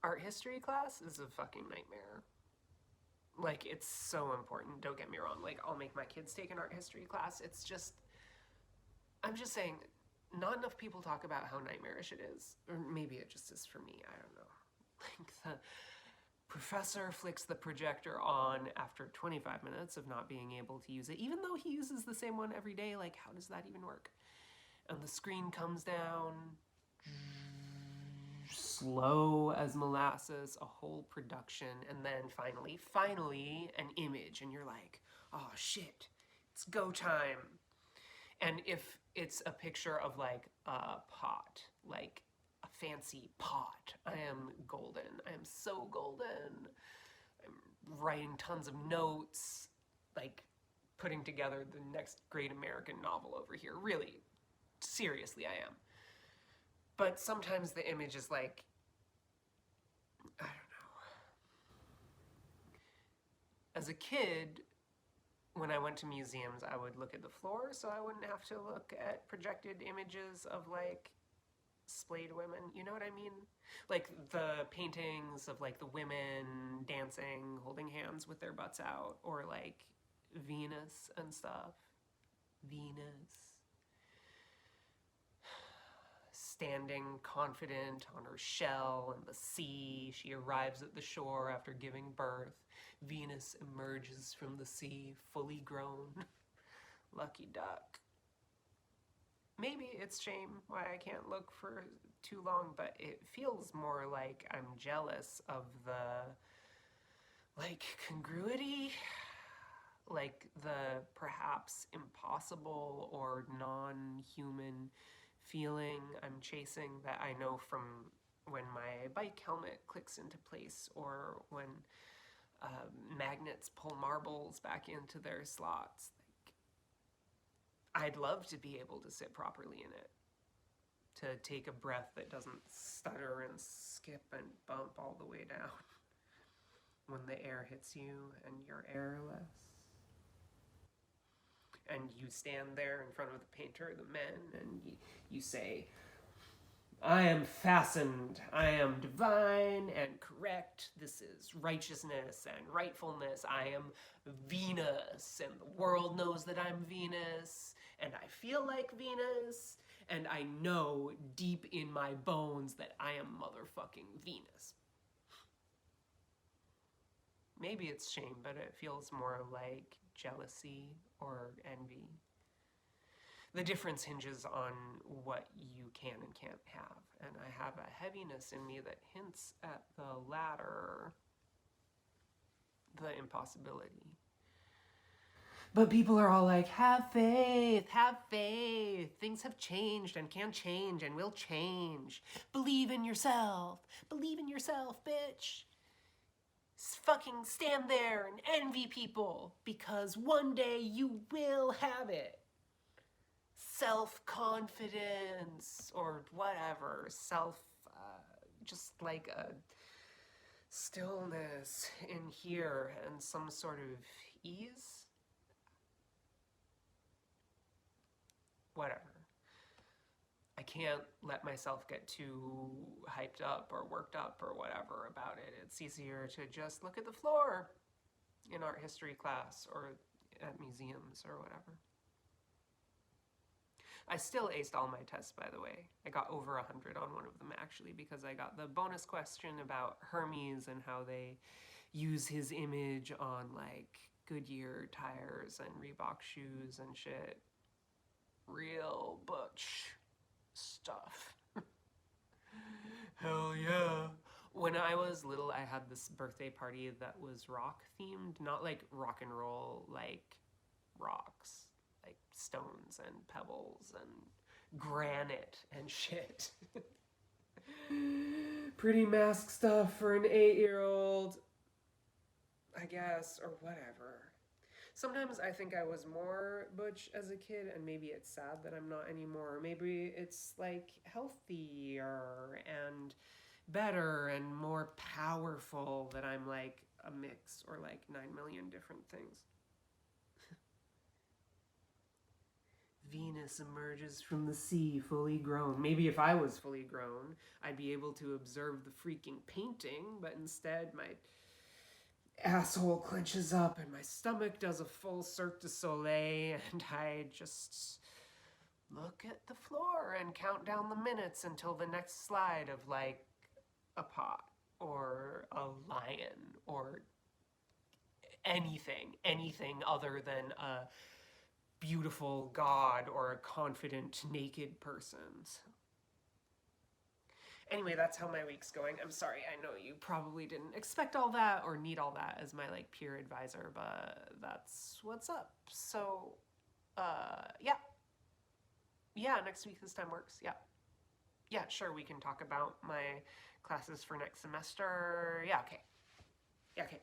art history class is a fucking nightmare. Like, it's so important, don't get me wrong. Like, I'll make my kids take an art history class. It's just, I'm just saying, not enough people talk about how nightmarish it is. Or maybe it just is for me, I don't know. Like, the professor flicks the projector on after 25 minutes of not being able to use it, even though he uses the same one every day. Like, how does that even work? And the screen comes down, slow as molasses, a whole production, and then finally, an image, and you're like, oh shit, it's go time. And if it's a picture of like a pot, like a fancy pot, I am golden. I am so golden. I'm writing tons of notes, like putting together the next great American novel over here. Really, seriously, I am. But sometimes the image is like, I don't know. As a kid, when I went to museums, I would look at the floor so I wouldn't have to look at projected images of like splayed women. You know what I mean? Like the paintings of like the women dancing, holding hands with their butts out, or like Venus and stuff. Venus. Standing confident on her shell in the sea, she arrives at the shore after giving birth. Venus emerges from the sea, fully grown. Lucky duck. Maybe it's shame why I can't look for too long, but it feels more like I'm jealous of the, like, congruity, like the perhaps impossible or non-human feeling I'm chasing that I know from when my bike helmet clicks into place, or when magnets pull marbles back into their slots. Like, I'd love to be able to sit properly in it, to take a breath that doesn't stutter and skip and bump all the way down when the air hits you and you're airless. And you stand there in front of the painter, the men, and you say, I am fastened, I am divine and correct, this is righteousness and rightfulness, I am Venus, and the world knows that I'm Venus, and I feel like Venus, and I know deep in my bones that I am motherfucking Venus. Maybe it's shame, but it feels more like jealousy or envy. The difference hinges on what you can and can't have, and I have a heaviness in me that hints at the latter, the impossibility. But people are all like, have faith, things have changed and can change and will change. Believe in yourself, bitch. Fucking stand there and envy people, because one day you will have it. Self-confidence, or whatever, just like a stillness in here and some sort of ease. Whatever. I can't let myself get too hyped up or worked up or whatever about it. It's easier to just look at the floor in art history class or at museums or whatever. I still aced all my tests, by the way. I got over 100 on one of them, actually, because I got the bonus question about Hermes and how they use his image on, like, Goodyear tires and Reebok shoes and shit. Real butch stuff. Hell yeah. When I was little, I had this birthday party that was rock themed, not like rock and roll, like rocks, like stones and pebbles and granite and shit. Pretty mask stuff for an 8-year-old, I guess, or whatever. Sometimes I think I was more butch as a kid, and maybe it's sad that I'm not anymore. Maybe it's like healthier and better and more powerful that I'm like a mix, or like 9 million different things. Venus emerges from the sea fully grown. Maybe if I was fully grown, I'd be able to observe the freaking painting, but instead my asshole clenches up and my stomach does a full Cirque du Soleil, and I just look at the floor and count down the minutes until the next slide of like a pot or a lion or anything other than a beautiful god or a confident naked person. Anyway, that's how my week's going. I'm sorry, I know you probably didn't expect all that or need all that as my like peer advisor, but that's what's up. So yeah, next week this time works. Yeah, sure, we can talk about my classes for next semester. Yeah, okay.